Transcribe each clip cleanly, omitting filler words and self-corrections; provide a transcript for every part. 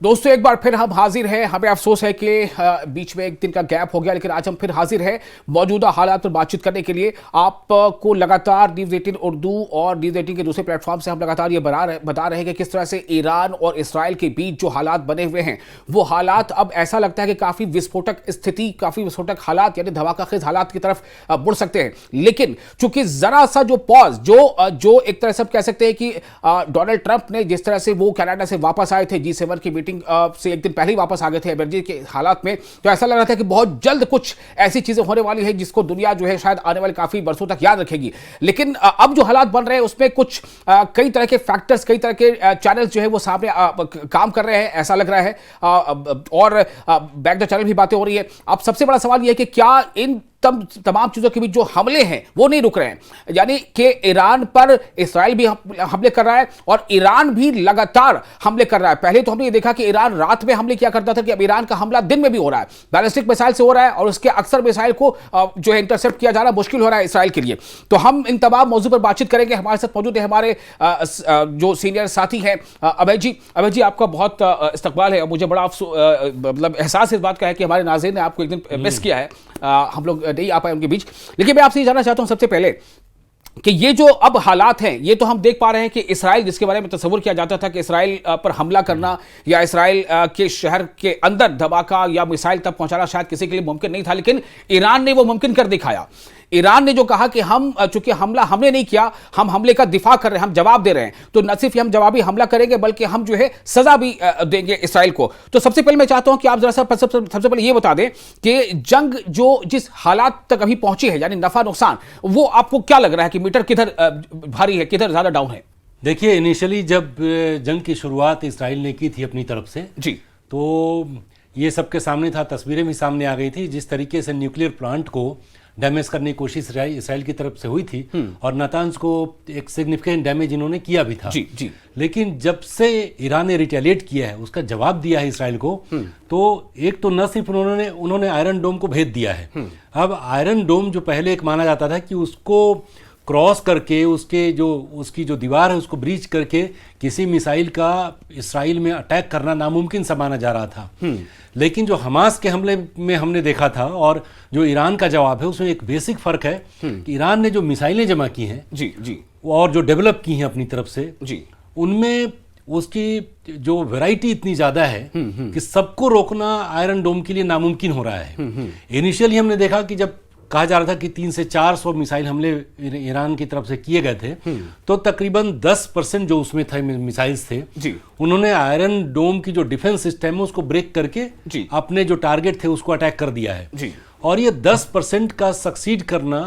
दोस्तों एक बार फिर हम हाजिर हैं। हमें अफसोस है कि बीच में एक दिन का गैप हो गया, लेकिन आज हम फिर हाजिर हैं मौजूदा हालात पर बातचीत करने के लिए। आपको लगातार न्यूज़ 18 उर्दू और न्यूज़ 18 के दूसरे प्लेटफॉर्म से हम लगातार ये बता रहे हैं कि किस तरह से ईरान और इसराइल के बीच जो हालात बने हुए हैं वो हालात अब ऐसा लगता है कि काफ़ी विस्फोटक स्थिति, काफ़ी विस्फोटक हालात यानी धमाकाखेज हालात की तरफ मुड़ सकते हैं। लेकिन चूंकि जरा सा जो पॉज जो एक तरह से हम कह सकते हैं कि डोनाल्ड ट्रंप ने जिस तरह से वो कनाडा से वापस आए थे G7 की मीटिंग से एक दिन पहले ही वापस आ गए थे एनर्जी के हालात में, तो ऐसा लग रहा था कि बहुत जल्द कुछ ऐसी चीजें होने वाली है जिसको दुनिया जो है शायद आने वाले काफी बरसों तक याद रखेगी। लेकिन अब जो हालात बन रहे हैं उसमें कुछ कई तरह के फैक्टर्स, कई तरह के चैनल्स जो है वो सामने काम कर रहे हैं ऐसा लग रहा है, और बैक द चैनल भी बातें हो रही है। अब सबसे बड़ा सवाल यह है कि क्या इन तमाम चीजों के बीच जो हमले हैं वो नहीं रुक रहे हैं, यानी कि ईरान पर इसराइल भी हमले कर रहा है और ईरान भी लगातार हमले कर रहा है। पहले तो हमने ये देखा कि ईरान रात में हमले किया करता था, कि अब ईरान का हमला दिन में भी हो रहा है, बैलिस्टिक मिसाइल से हो रहा है और उसके अक्सर मिसाइल को जो है इंटरसेप्ट किया जाना मुश्किल हो रहा है इसराइल के लिए। तो हम इन तमाम मौजू पर बातचीत करेंगे। हमारे साथ मौजूद है हमारे जो सीनियर साथी हैं अभय जी। अभय जी, आपका बहुत इस्तकबाल है। मुझे बड़ा मतलब एहसास इस बात का है कि हमारे नाज़रीन ने आपको एक दिन मिस किया है, हम लोग नहीं आ पाए उनके बीच। लेकिन मैं आपसे ये जानना चाहता हूं सबसे पहले कि ये जो अब हालात हैं, ये तो हम देख पा रहे हैं कि इसराइल, जिसके बारे में तस्वुर किया जाता था कि इसराइल पर हमला करना या इसराइल के शहर के अंदर धमाका या मिसाइल तक पहुंचाना शायद किसी के लिए मुमकिन नहीं था, लेकिन ईरान ने वो मुमकिन कर दिखाया। ईरान ने जो कहा कि हम चूंकि हमला हमने नहीं किया, हम हमले का दिफा कर रहे हैं, हम जवाब दे रहे हैं, तो न सिर्फ हम जवाबी हमला करेंगे बल्कि हम जो है सजा भी देंगे इसराइल को। तो सबसे पहले मैं चाहता हूं कि आप जरा सा सबसे पहले ये बता दें कि जंग जो जिस हालात तक अभी पहुंची है, यानी नफा नुकसान, वो आपको क्या लग रहा है कि मीटर किधर भारी है, किधर ज्यादा डाउन है? देखिए, इनिशियली जब जंग की शुरुआत इसराइल ने की थी अपनी तरफ से जी, तो ये सबके सामने था, तस्वीरें भी सामने आ गई थी, जिस तरीके से न्यूक्लियर प्लांट को डैमेज करने की कोशिश इसराइल की तरफ से हुई थी और नातांज को एक सिग्निफिकेंट डैमेज इन्होंने किया भी था। जी। लेकिन जब से ईरान ने रिटेलिएट किया है, उसका जवाब दिया है इसराइल को, तो एक तो न सिर्फ उन्होंने आयरन डोम को भेज दिया है। अब आयरन डोम जो पहले एक माना जाता था कि उसको क्रॉस करके उसकी जो दीवार है उसको ब्रीच करके किसी मिसाइल का इसराइल में अटैक करना नामुमकिन सा माना जा रहा था। लेकिन जो हमास के हमले में हमने देखा था और जो ईरान का जवाब है, उसमें एक बेसिक फर्क है कि ईरान ने जो मिसाइलें जमा की हैं जी और जो डेवलप की हैं अपनी तरफ से जी, उनमें उसकी जो वैरायटी इतनी ज्यादा है कि सबको रोकना आयरन डोम के लिए नामुमकिन हो रहा है। इनिशियली हमने देखा कि जब कहा जा रहा था कि 300 से 400 मिसाइल हमले ईरान की तरफ से किए गए थे, तो तकरीबन 10% जो उसमें थे मिसाइल्स थे जी, उन्होंने आयरन डोम की जो डिफेंस सिस्टम है उसको ब्रेक करके अपने जो टारगेट थे उसको अटैक कर दिया है जी। और ये 10% का सक्सीड करना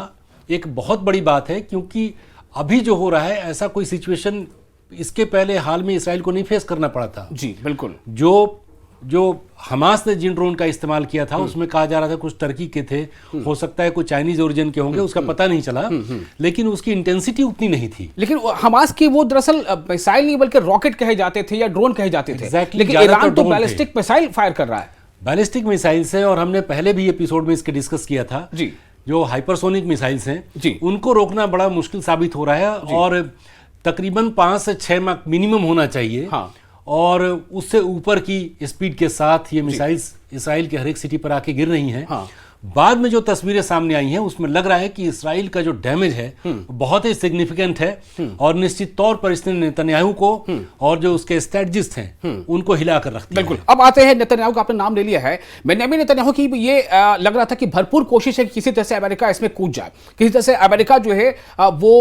एक बहुत बड़ी बात है, क्योंकि अभी जो हो रहा है ऐसा कोई सिचुएशन इसके पहले हाल में इसराइल को नहीं फेस करना पड़ा था। जी बिल्कुल। जो हमास ने जिन ड्रोन का इस्तेमाल किया था उसमें कहा जा रहा था कुछ टर्की के थे, हो सकता है कुछ चाइनीज ओरिजिन के होंगे, उसका पता नहीं चला, लेकिन उसकी इंटेंसिटी उतनी नहीं थी। लेकिन हमास की वो दरअसल मिसाइल नहीं बल्कि रॉकेट कहे जाते थे या ड्रोन कहे जाते थे। लेकिन ईरान तो बैलिस्टिक मिसाइल फायर कर रहा है, बैलिस्टिक मिसाइल से, और हमने पहले भी एपिसोड में इसके डिस्कस किया था जी। जो हाइपरसोनिक मिसाइल्स हैं जी, उनको रोकना बड़ा मुश्किल साबित हो रहा है और तकरीबन 5 से 6 माह मिनिमम होना चाहिए। हाँ। और उससे ऊपर की स्पीड के साथ ये मिसाइल्स इसराइल के हर एक सिटी पर आके गिर रही हैं। हाँ। बाद में जो तस्वीरें सामने आई हैं उसमें लग रहा है कि इसराइल का जो डैमेज है बहुत ही सिग्निफिकेंट है और निश्चित तौर पर इसने नेतन्याहू को और जो उसके स्ट्रेटजिस्ट हैं उनको हिलाकर रख दिया। बिल्कुल। अब आते हैं नेतन्याहू का, आपने नाम ले लिया है, बेंजामिन नेतन्याहू की ये लग रहा था कि भरपूर कोशिश है कि किसी तरह से अमेरिका इसमें कूद जाए, किसी तरह से अमेरिका जो है वो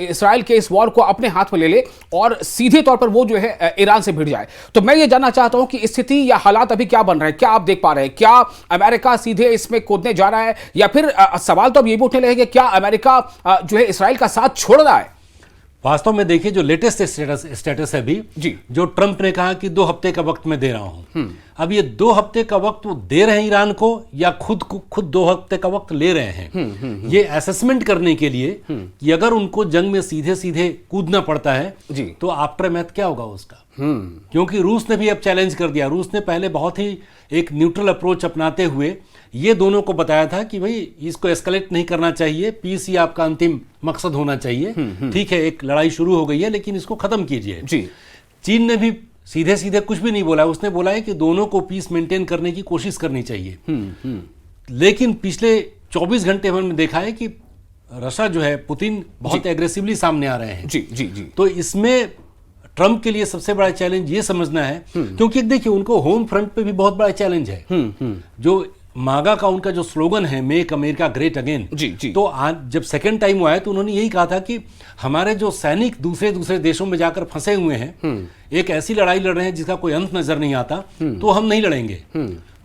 इसराइल के इस वॉर को अपने हाथ में ले ले और सीधे तौर पर वो जो है ईरान से भिड़ जाए। तो मैं ये जानना चाहता हूं कि स्थिति या हालात अभी क्या बन रहे हैं, क्या आप देख पा रहे हैं? क्या अमेरिका सीधे इसमें कूदने जा रहा है या फिर सवाल तो अब ये भी उठने लगेगा कि क्या अमेरिका जो है इसराइल का साथ छोड़ रहा है? वास्तव में देखिए, जो लेटेस्ट स्टेटस है अभी जी, जो ट्रंप ने कहा कि 2 हफ्ते का वक्त मैं दे रहा हूं, अब ये 2 हफ्ते का वक्त वो दे रहे हैं ईरान को या खुद 2 हफ्ते का वक्त ले रहे हैं ये असेसमेंट करने के लिए कि अगर उनको जंग में सीधे सीधे कूदना पड़ता है जी, तो आफ्टर मैथ क्या होगा उसका। क्योंकि रूस ने भी अब चैलेंज कर दिया। रूस ने पहले बहुत ही एक न्यूट्रल अप्रोच अपनाते हुए ये दोनों को बताया था कि भाई इसको एस्केलेट नहीं करना चाहिए, पीस ही आपका अंतिम मकसद होना चाहिए। ठीक है, एक लड़ाई शुरू हो गई है लेकिन इसको खत्म कीजिए। चीन ने भी सीधे सीधे कुछ भी नहीं बोला है, उसने बोला है कि दोनों को पीस मेंटेन करने की कोशिश करनी चाहिए। लेकिन पिछले 24 घंटे हमने देखा है कि रशिया जो है, पुतिन बहुत एग्रेसिवली सामने आ रहे हैं। जी जी जी। तो इसमें ट्रंप के लिए सबसे बड़ा चैलेंज ये समझना है, क्योंकि देखिए उनको होम फ्रंट पे भी बहुत बड़ा चैलेंज है। जो मागा का उनका जो स्लोगन है, मेक अमेरिका ग्रेट अगेन, जी जी। तो आज जब सेकंड टाइम हुआ है तो उन्होंने यही कहा था कि हमारे जो सैनिक दूसरे दूसरे देशों में जाकर फंसे हुए हैं, एक ऐसी लड़ाई लड़ रहे हैं जिसका कोई अंत नजर नहीं आता, तो हम नहीं लड़ेंगे।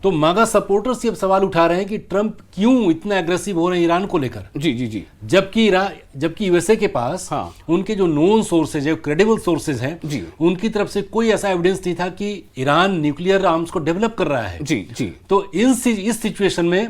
तो मागा सपोर्टर्स ये सवाल उठा रहे हैं कि ट्रंप क्यों इतना एग्रेसिव हो रहे हैं ईरान को लेकर। जी जी जी। जबकि यूएसए के पास उनके जो नोन सोर्सेज है, क्रेडिबल सोर्सेज हैं, उनकी तरफ से कोई ऐसा एविडेंस नहीं था कि ईरान न्यूक्लियर आर्म्स को डेवलप कर रहा है। जी जी। तो इस सिचुएशन में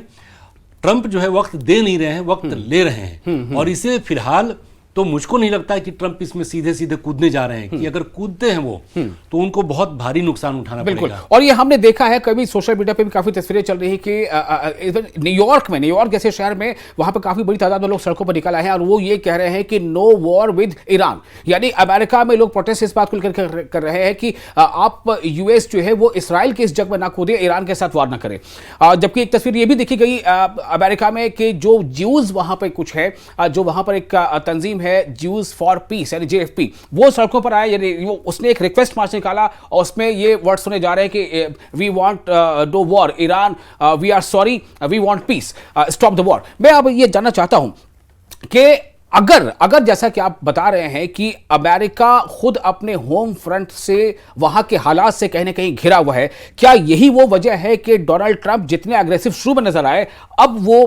ट्रंप जो है वक्त दे नहीं रहे हैं, वक्त ले रहे हैं। और इसे फिलहाल तो मुझको नहीं लगता है कि ट्रंप इसमें सीधे सीधे कूदने जा रहे हैं, कि अगर कूदते हैं वो तो उनको बहुत भारी नुकसान उठाना पड़ेगा। और ये हमने देखा है, कभी सोशल मीडिया पे भी काफी तस्वीरें चल रही है कि न्यूयॉर्क जैसे शहर में वहां पर काफी बड़ी तादाद में लोग सड़कों पर निकल आए हैं और वो ये कह रहे हैं कि नो वॉर विद ईरान। यानी अमेरिका में लोग प्रोटेस्ट इस बात को लेकर कर रहे हैं कि आप यूएस जो है वो इसराइल के इस जंग में ना कूदे, ईरान के साथ वार ना करे। जबकि एक तस्वीर ये भी देखी गई अमेरिका में कि जो ज्यूज वहां पर कुछ है, जो वहां पर एक तंजीम है ज्यूज फॉर पीस यानी जेएफपी, वो सड़कों पर आए। यानी उसने एक रिक्वेस्ट मार्च निकाला और उसमें ये वर्ड सुने जा रहे हैं कि we want no war Iran, we are sorry, we want peace, stop the war. मैं अब ये जानना चाहता हूं कि अगर जैसा कि आप बता रहे हैं कि अमेरिका खुद अपने होम फ्रंट से वहां के हालात से कहीं ना कहीं घिरा हुआ है, क्या यही वो वजह है कि डोनाल्ड ट्रंप जितने अग्रेसिव शुरू में नजर आए, अब वो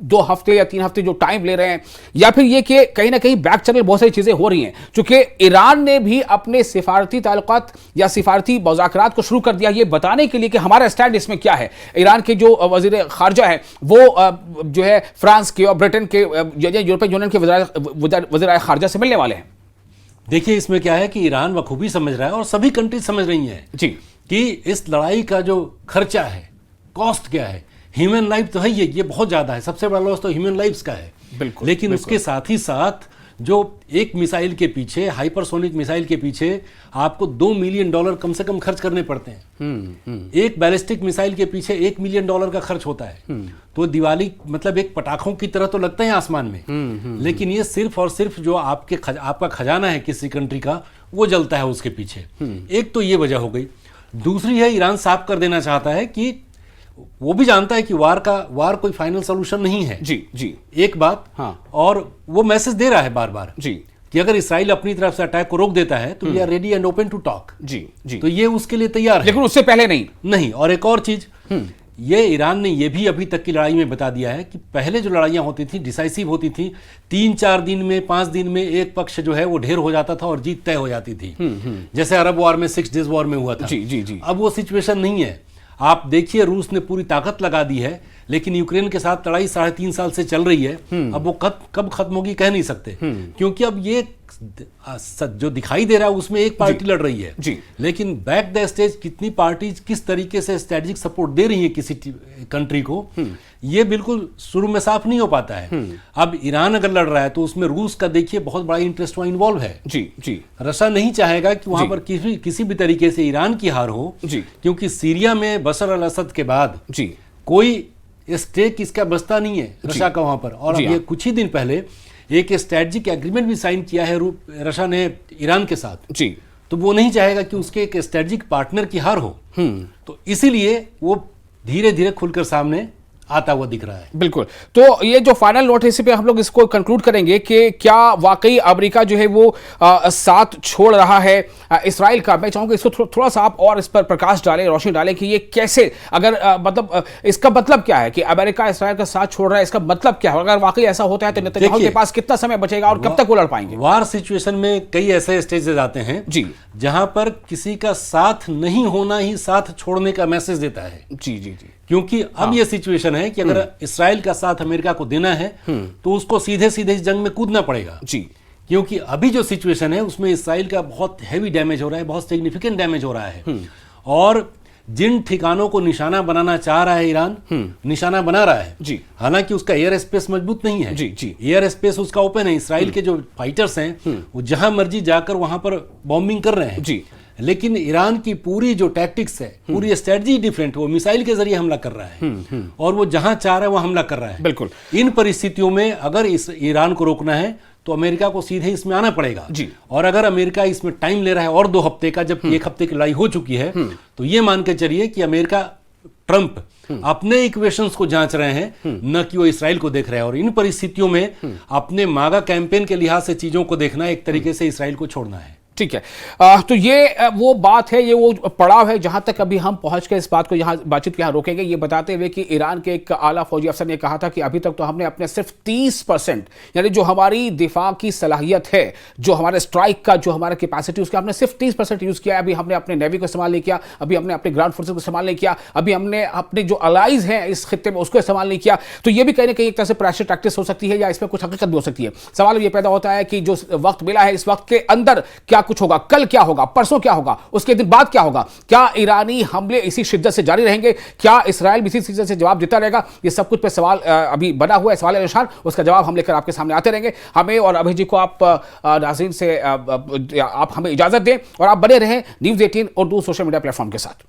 2 हफ्ते या 3 हफ्ते जो टाइम ले रहे हैं, या फिर ये कि कहीं ना कहीं बैक चैनल बहुत सारी चीजें हो रही हैं, चूंकि ईरान ने भी अपने सिफारती ताल्लुकात या सिफारती मुज़ाकरात को शुरू कर दिया ये बताने के लिए कि हमारा स्टैंड इसमें क्या है। ईरान के जो वजीर खारजा है वो जो है फ्रांस के और ब्रिटेन के यूरोपियन यूनियन के वजीर खारजा से मिलने वाले हैं। देखिए इसमें क्या है कि ईरान बखूबी समझ रहा है और सभी कंट्री समझ रही हैं जी कि इस लड़ाई का जो खर्चा है, कॉस्ट क्या है। ह्यूमन लाइफ तो है, ये बहुत ज्यादा है, सबसे बड़ा लॉस तो ह्यूमन लाइफ्स का है। बिल्कुल, लेकिन उसके साथ ही साथ जो एक मिसाइल के पीछे, हाइपरसोनिक मिसाइल के पीछे आपको $2 मिलियन कम से कम खर्च करने पड़ते हैं। एक बैलिस्टिक मिसाइल के पीछे $1 मिलियन का खर्च होता है। तो दिवाली मतलब एक पटाखों की तरह तो लगते हैं आसमान में, लेकिन ये सिर्फ और सिर्फ जो आपका खजाना है किसी कंट्री का, वो जलता है उसके पीछे। एक तो ये वजह हो गई। दूसरी है, ईरान साफ कर देना चाहता है कि वो भी जानता है कि वार कोई फाइनल सॉल्यूशन नहीं है। जी जी। एक बात, हाँ। और वो मैसेज दे रहा है बार बार जी कि अगर इसराइल अपनी तरफ से अटैक को रोक देता है तो we are ready and open to talk. जी जी। तो ये उसके लिए तैयार है, लेकिन उससे पहले नहीं। और एक और चीज, ये ईरान ने ये भी अभी तक की लड़ाई में बता दिया है कि पहले जो लड़ाइयां होती थी, डिसाइसिव होती थी, 3-4 दिन में, 5 दिन में एक पक्ष जो है वो ढेर हो जाता था और जीत तय हो जाती थी। जैसे अरब वॉर में 6 डेज वॉर में हुआ था। जी जी जी। अब वो सिचुएशन नहीं है। आप देखिए रूस ने पूरी ताकत लगा दी है, लेकिन यूक्रेन के साथ लड़ाई 3.5 साल से चल रही है। अब वो कब खत्म होगी कह नहीं सकते, क्योंकि अब ये जो दिखाई दे रहा है उसमें एक पार्टी लड़ रही है जी। लेकिन बैक द स्टेज कितनी पार्टीज किस तरीके से स्ट्रेटेजिक सपोर्ट दे रही है किसी कंट्री को, ये बिल्कुल शुरू में साफ नहीं हो पाता है। अब ईरान अगर लड़ रहा है तो उसमें रूस का देखिए बहुत बड़ा इंटरेस्ट वहां इन्वॉल्व है। जी जी। रशिया नहीं चाहेगा कि वहां पर किसी भी तरीके से ईरान की हार हो जी, क्योंकि सीरिया में बशर अल असद के बाद जी कोई स्टेक इसका बचता नहीं है रशिया का वहां पर। और अब ये कुछ ही दिन पहले एक स्ट्रेटेजिक एग्रीमेंट भी साइन किया है रशिया ने ईरान के साथ जी। तो वो नहीं चाहेगा कि उसके एक स्ट्रेटेजिक पार्टनर की हार हो, तो इसीलिए वो धीरे धीरे खुलकर सामने आता हुआ दिख रहा है। बिल्कुल। तो ये जो फाइनल नोट है इसी पे हम लोग इसको कंक्लूड करेंगे कि क्या वाकई अमेरिका जो है वो साथ छोड़ रहा है इसराइल का। मैं चाहूंगा इसको थोड़ा सा आप और इस पर प्रकाश डालें, रोशनी डालें कि ये कैसे, अगर मतलब इसका मतलब क्या है कि अमेरिका इसराइल का साथ छोड़ रहा है, इसका मतलब क्या है? अगर वाकई ऐसा होता है तो नेतन्याहू के पास कितना समय बचेगा और कब तक वो लड़ पाएंगे? वार सिचुएशन में कई ऐसे स्टेजेस आते हैं जी जहां पर किसी का साथ नहीं होना ही साथ छोड़ने का मैसेज देता है। जी जी जी। क्योंकि अब ये सिचुएशन है कि अगर इसराइल का साथ अमेरिका को देना है तो उसको सीधे सीधे इस जंग में कूदना पड़ेगा जी। क्योंकि अभी जो सिचुएशन है उसमें इसराइल का बहुत हैवी डैमेज हो रहा है, बहुत सिग्निफिकेंट डैमेज हो रहा है। और जिन ठिकानों को निशाना बनाना चाह रहा है ईरान, निशाना बना रहा है जी। हालांकि उसका एयर स्पेस मजबूत नहीं है जी जी। एयर स्पेस उसका ओपन है। इसराइल के जो फाइटर्स हैं वो जहां मर्जी जाकर वहां पर बॉम्बिंग कर रहे हैं जी। लेकिन ईरान की पूरी जो टैक्टिक्स है, पूरी स्ट्रेटजी डिफरेंट, वो मिसाइल के जरिए हमला कर रहा है और वो जहां चाह रहा है वो हमला कर रहा है। बिल्कुल। इन परिस्थितियों में अगर इस ईरान को रोकना है तो अमेरिका को सीधे इसमें आना पड़ेगा जी। और अगर अमेरिका इसमें टाइम ले रहा है और 2 हफ्ते का, जबकि 1 हफ्ते की लड़ाई हो चुकी है, तो ये मान के चलिए कि अमेरिका, ट्रंप अपने इक्वेशंस को जांच रहे हैं, न कि वो इसराइल को देख रहे हैं। और इन परिस्थितियों में अपने मागा कैंपेन के लिहाज से चीजों को देखना, एक तरीके से इसराइल को छोड़ना है। ठीक है। तो ये वो बात है, ये वो पड़ाव है जहां तक अभी हम पहुंच के इस बात को यहां बातचीत के यहां रोकेंगे, ये बताते हुए कि ईरान के एक आला फौजी अफसर ने कहा था कि अभी तक तो हमने अपने सिर्फ 30%, यानी जो हमारी दिफा की सलाहियत है, जो हमारे स्ट्राइक का जो हमारा कैपेसिटी, उसका हमने सिर्फ 30% यूज किया है। अभी हमने अपने नेवी को इस्तेमाल नहीं किया, अभी हमने अपने ग्राउंड फोर्सेस को इस्तेमाल नहीं किया, अभी हमने अपने जो अलाइज हैं इस खित्ते में उसको इस्तेमाल नहीं किया। तो ये भी कहीं ना कहीं एक तरह से प्रेशर टैक्टिक्स हो सकती है या इसमें कुछ हकीकत भी हो सकती है। सवाल ये पैदा होता है कि जो वक्त मिला है, इस वक्त के अंदर क्या कुछ होगा, कल क्या होगा, परसों क्या होगा, उसके दिन बाद क्या होगा? क्या ईरानी हमले इसी शिद्दत से जारी रहेंगे? क्या इसराइल भी इसी शिद्दत से जवाब देता रहेगा? ये सब कुछ पे सवाल अभी बना हुआ है, सवाल निशान। उसका जवाब हम लेकर आपके सामने आते रहेंगे। हमें और अभिजीत को आप नाज़रीन से आप हमें इजाजत दें और आप बने रहें news 18 Urdu social media platform के साथ।